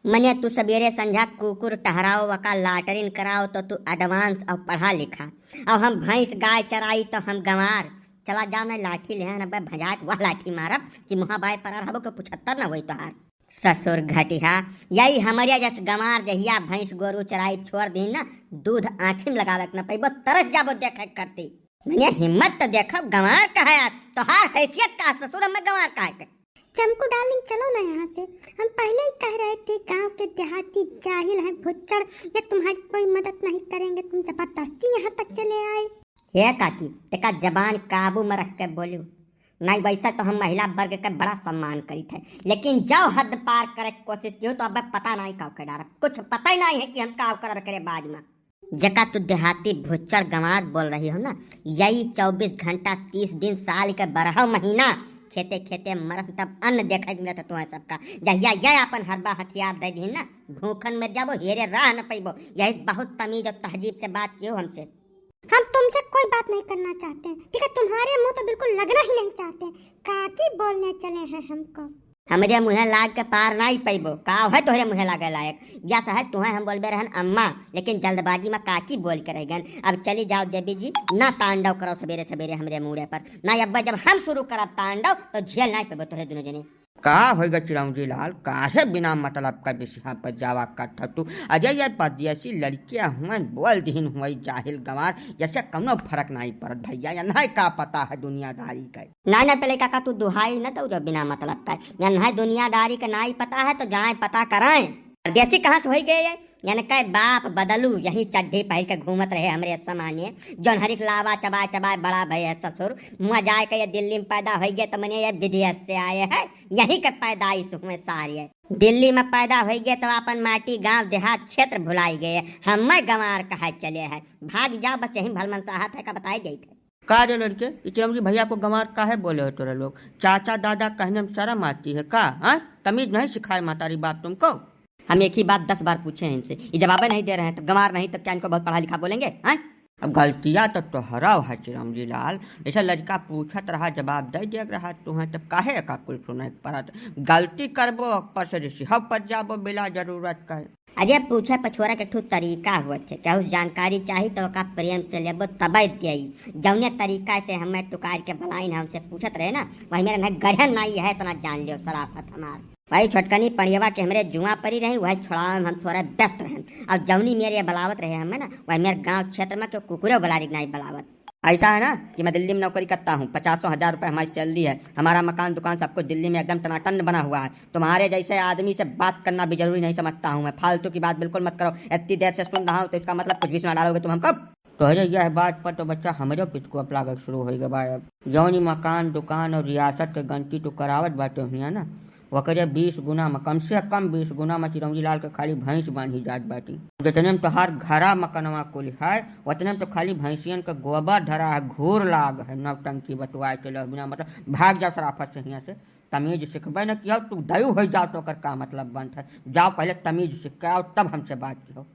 मने तू सवेरे संझा कुकुर टहराओ वका लाटरिन कराओ तो तू एडवांस और पढ़ा लिखा। और हम भैंस गाय चराई तो हम गंवार। चला जा मैं लाठी ले नब्बे भजाक वह लाठी मारब कि मुहा बाय पर हबो के 75 न होई तोहार। ससुर घटिया यही हमारे जस गंवार जहिया भैंस गोरू चराई छोड़ दी ना दूध आँखी में लगावे न पैबो तरस जाबो देख करती। मैंने हिम्मत तो देखो गंवार कहा तोहार हैसियत का ससुर हमें गंवार कहा। चमकू डार्लिंग चलो ना यहाँ से। हम पहले ही कह रहे थे गांव के देहाती जाहिल हैं भुच्चड़, ये तुम्हारी कोई मदद नहीं करेंगे, तुम जबरदस्ती यहाँ तक चले आए। हे काकी तेका जबान काबू में रख के बोलू नहीं, वैसा तो हम महिला वर्ग का बड़ा सम्मान करी थे, लेकिन जब हद पार करे कोशिश की तो अब पता नहीं काव के डारा, कुछ पता ही नहीं है कि हम काव कर करे बाद में। जका तू देहाती भुच्चड़ गंवार बोल रही हो ना, यही 24 घंटा 30 दिन साल के 12 महीना खेते खेते मरत तब अन्न देखे मिलता तुम्हें सबका। जहिया यह अपन हरबा हथियार दे दी ना भूखन में जाबो हेरे राह न पैबो। यही बहुत तमीज और तहजीब से बात कियो हमसे। हम तुमसे कोई बात नहीं करना चाहते हैं, ठीक है? तुम्हारे मुंह तो बिल्कुल लगना ही नहीं चाहते। काकी बोलने चले हैं हमको। हमारे मुँह लाग के पार नहीं पैबो का है तोहरे मुँह लागे लायक। या है तुम्हें हम बोलबे रहन अम्मा, लेकिन जल्दबाजी में काकी बोल के रह गए। अब चली जाओ देवी जी, ना तांडव करो सवेरे सवेरे हमरे मुड़े पर ना। अब्बा जब हम शुरू करब तांडव तो झेल नहीं पेबो तोहरे दोनों जने। का होगा चिरौंजी लाल, काहे बिना मतलब का बिस्हा पर जावा कट्ठा तू। अजय ये परदेसी लड़कियां हुआ बोल दीन हुई जाहिल गंवार, जैसे कौनो फर्क नहीं पड़त भैया। या नहीं का पता है दुनियादारी का। ना पहले काका तू दुहाई न दो जो बिना मतलब का। या नहीं दुनियादारी का नहीं पता है तो जाए पता कराएं। परदेसी कहाँ से हो गए यानी कह बाप बदलू यही चड्ढी पहन के घूमत रहे हमरे सामान्य जौन हरिक लावा चबाए चबाए बड़ा भय है ससुर। मुँह जाए के ये दिल्ली में पैदा हो गए तो मैंने ये विदेश से आए हैं, यही के पैदाइश हुए सारी है। दिल्ली में पैदा हो गए तो अपन माटी गांव देहात क्षेत्र भुलाई गए। हम गंवार कहा चले हैं, भाग जाओ बस यही भलमन चाहत है का बताए गई थे। का रे लड़के चिरौंजी भैया को गंवार काहे बोले हो तोरा लोग? चाचा दादा कहने में शर्म आती है का? तमीज नहीं सिखाए मातारी बाप तुमको? हम एक ही बात 10 बार पूछे हैं इनसे, ये जवाब नहीं दे रहे हैं। तो गंवार नहीं तो क्या इनको बहुत पढ़ा लिखा बोलेंगे? अब गलतियाँ तो तोहरा है चिरौंजी लाल। ऐसा लड़का पूछत रहा जवाब दे दे रहा तुम्हें, तब काहे का कुल सुने पड़त? गलती करबो पर से रिसीव पर जाबो बिला जरूरत का। अरे पूछे पछोरा के ठू तरीका हुआ थे, चाहे जानकारी चाहिए तो का प्रेम से लेबो तबे दियई। जौने तरीका से हमें टुकार के बनाई हमसे पूछत रहे ना, वही मेरा न गढ़न नहीं है इतना जान लियो सराफत हमार। वही छोटकनी पड़ियवा के हमरे जुआ परी रही, वही छोड़ावे में हम थोड़ा व्यस्त रहे। और जौनी मेरे बलावत रहे हमें ना, वही मेरे गाँव क्षेत्र में क्यों कुकुरे बलारी नहीं बलावत। ऐसा है ना कि मैं दिल्ली में नौकरी करता हूँ, 50,000 रुपये हमारी सैलरी है, हमारा मकान दुकान सब कुछ दिल्ली में एकदम टनाटन बना हुआ है। तुम्हारे जैसे आदमी से बात करना भी जरूरी नहीं समझता हूँ मैं। फालतू की बात बिल्कुल मत करो। इतनी देर से सुन रहा हूँ तो इसका मतलब कुछ भी सुना डालोगे तुम हमको। तो अरे यह बात पर तो बच्चा हमारे पिचको अब लागत शुरू हो गया भाई। अब जौनी मकान दुकान और रियासत के गनती तो करावत बाटे हुई ना, वकरे 20 गुना में कम से कम 20 गुना में चिरौंजी लाल के खाली भैंस बांधी जात बाटी। जितने में तोहार घरा मकनवा कुल है उतने में तो खाली भैंसियन का गोबर धरा है, घूर लाग है, नवटंकी बटवाए चलो बिना मतलब। भाग जाओ सराफत से यहाँ से। तमीज सिखबे न किया तू दयु हो जाओ तो कर का मतलब बनता है। जाओ पहले तमीज सिखाओ तब हमसे बात किया।